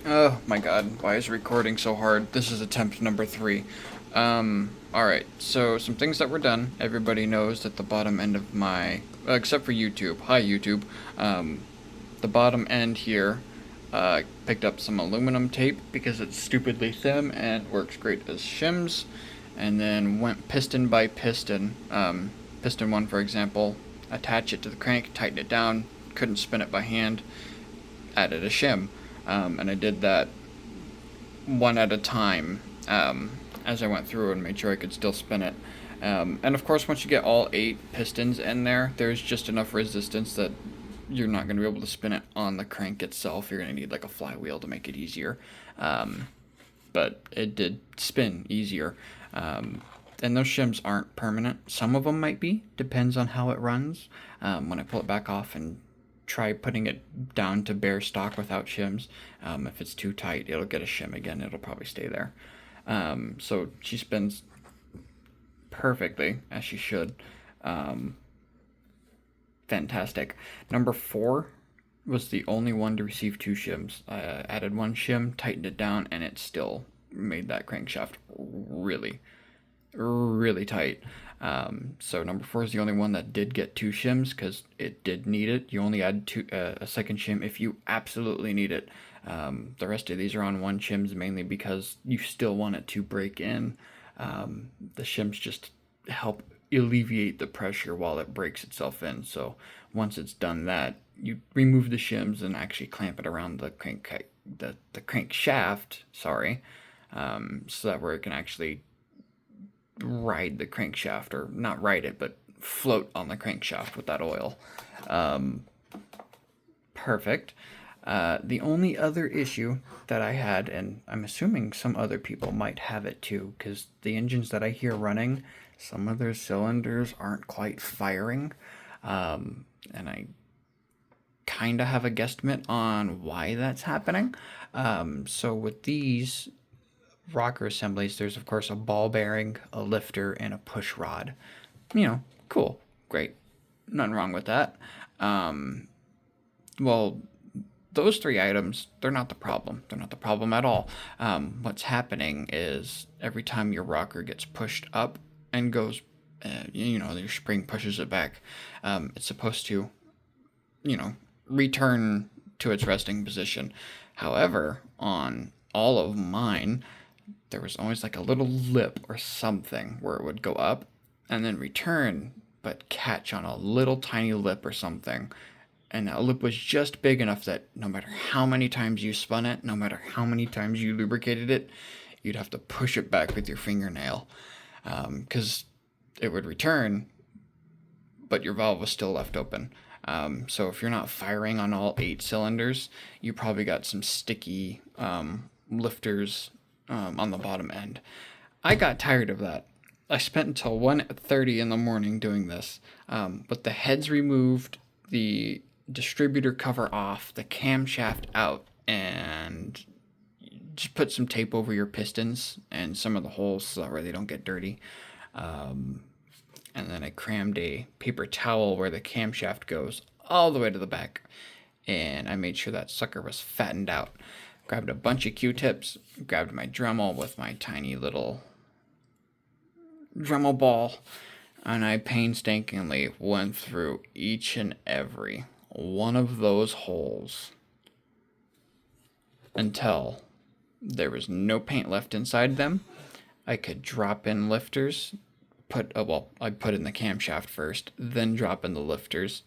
Oh my god, why is recording so hard? This is attempt number 3. Alright, so some things that were done. Everybody knows that the bottom end of my, except for YouTube, hi YouTube, the bottom end here, picked up some aluminum tape because it's stupidly thin and works great as shims, and then went piston by piston. Piston 1, for example, attach it to the crank, tighten it down, couldn't spin it by hand, added a shim. And I did that one at a time as I went through and made sure I could still spin it. And of course, once you get all 8 pistons in there, there's just enough resistance that you're not going to be able to spin it on the crank itself. You're going to need like a flywheel to make it easier. But it did spin easier. And those shims aren't permanent. Some of them might be, depends on how it runs. When I pull it back off and try putting it down to bare stock without shims, if it's too tight, it'll get a shim again. It'll probably stay there. So she spins perfectly, as she should. Fantastic. Number 4 was the only one to receive 2 shims. I added 1 shim, tightened it down, and it still made that crankshaft really, really tight. So number 4 is the only one that did get 2 shims because it did need it. You only add a second shim if you absolutely need it. The rest of these are on 1 shims mainly because you still want it to break in. The shims just help alleviate the pressure while it breaks itself in. So once it's done that, you remove the shims and actually clamp it around the crankshaft, sorry, so that where it can actually ride the crankshaft, or not ride it, but float on the crankshaft with that oil. Perfect. The only other issue that I had, and I'm assuming some other people might have it too, because the engines that I hear running, some of their cylinders aren't quite firing. And I kind of have a guesstimate on why that's happening. So with these rocker assemblies, there's of course a ball bearing, a lifter, and a push rod. Cool, great, nothing wrong with that. Well, those 3 items, they're not the problem. They're not the problem at all. What's happening is every time your rocker gets pushed up and goes, your spring pushes it back, it's supposed to, return to its resting position. However, on all of mine, there was always like a little lip or something where it would go up and then return, but catch on a little tiny lip or something. And that lip was just big enough that no matter how many times you spun it, no matter how many times you lubricated it, you'd have to push it back with your fingernail. Because it would return, but your valve was still left open. So if you're not firing on all 8 cylinders, you probably got some sticky lifters on the bottom end. I got tired of that. I spent until 1:30 in the morning doing this, with the heads removed, the distributor cover off, the camshaft out, and just put some tape over your pistons and some of the holes so that way they don't get dirty. And then I crammed a paper towel where the camshaft goes all the way to the back, and I made sure that sucker was fattened out. Grabbed a bunch of Q-tips, grabbed my Dremel with my tiny little Dremel ball, and I painstakingly went through each and every one of those holes until there was no paint left inside them. I could drop in lifters, I put in the camshaft first, then drop in the lifters,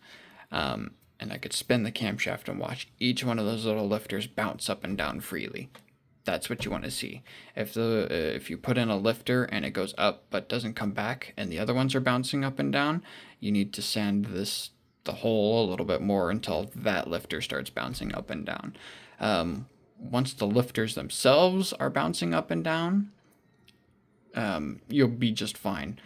and I could spin the camshaft and watch each one of those little lifters bounce up and down freely. That's what you want to see. If you put in a lifter and it goes up but doesn't come back, and the other ones are bouncing up and down, you need to sand the hole a little bit more until that lifter starts bouncing up and down. Once the lifters themselves are bouncing up and down, you'll be just fine.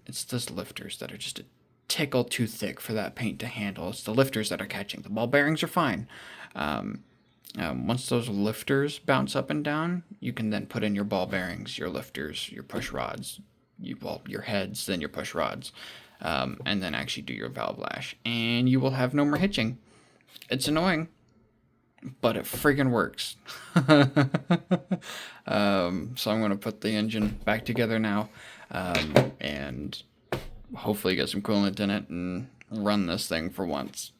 It's those lifters that are just a tickle too thick for that paint to handle. It's the lifters that are catching. The ball bearings are fine. Once those lifters bounce up and down, you can then put in your ball bearings, your lifters, your push rods, your heads, then your push rods, and then actually do your valve lash. And you will have no more hitching. It's annoying. but it friggin' works. So I'm gonna put the engine back together now, and hopefully get some coolant in it and run this thing for once.